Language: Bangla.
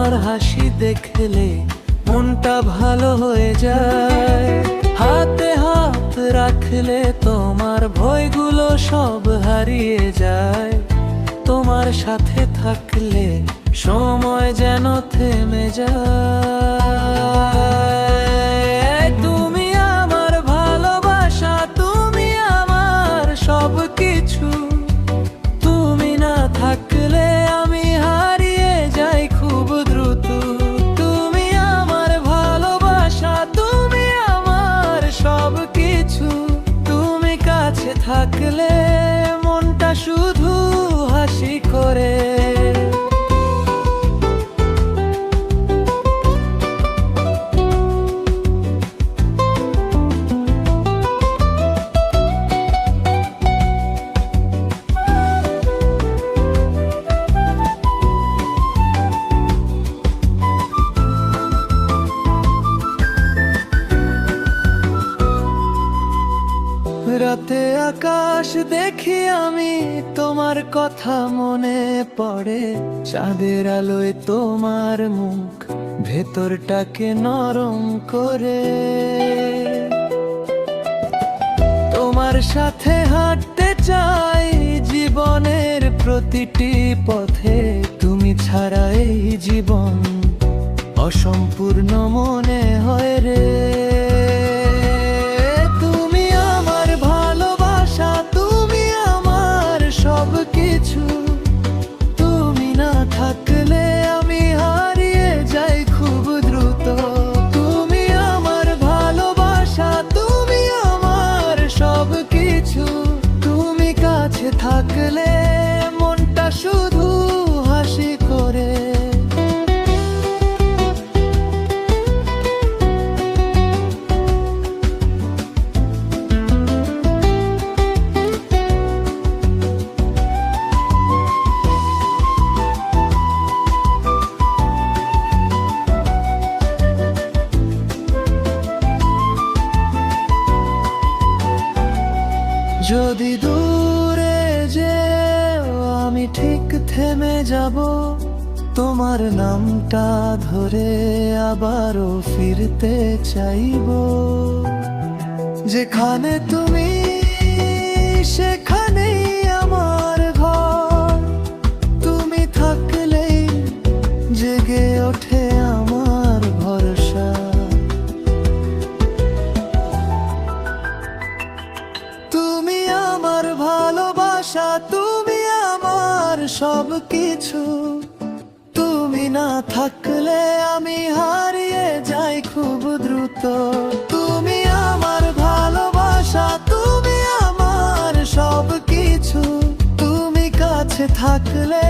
তোমার হাসি দেখলে মনটা ভালো হয়ে যায়। হাতে হাত রাখলে তোমার ভয়গুলো সব হারিয়ে যায়। তোমার সাথে থাকলে সময় যেন থেমে যায়। তুমি আমার ভালোবাসা, তুমি আমার সব কিছু। তুমি না থাকলে আমি হারিয়ে যাই খুব দ্রুত। তুমি আমার ভালোবাসা, তুমি আমার সব কিছু। তুমি কাছে থাকলে মনটা শুধু হাসি করে। রাতে আকাশ দেখি আমি, তোমার কথা মনে পড়ে। চাঁদের আলোয় তোমার মুখ ভেতরটাকে নরম করে। তোমার সাথে হাঁটতে চাই জীবনের প্রতিটি পথে। তুমি ছাড়া এই জীবন অসম্পূর্ণ মনে হয় রে। তুমি না থাকলে আমি হারিয়ে যাই খুব দ্রুত। তুমি আমার ভালোবাসা, তুমি আমার সব কিছু। তুমি কাছে থাকলে মনটা শুধু হাসি করে। যদি দূরে যেও আমি ঠিক থেমে যাব। তোমার নামটা ধরে আবারও ফিরতে চাইব। যেখানে তুমি সেখানেই আমার ঘর। তুমি থাকলেই জেগে ওঠে আমার ভরসা। তুমি আমার ভালোবাসা, তুমি আমার সব কিছু। তুমি না থাকলে আমি হারিয়ে যাই খুব দ্রুত। তুমি আমার ভালোবাসা, তুমি আমার সব কিছু। তুমি কাছে থাকলে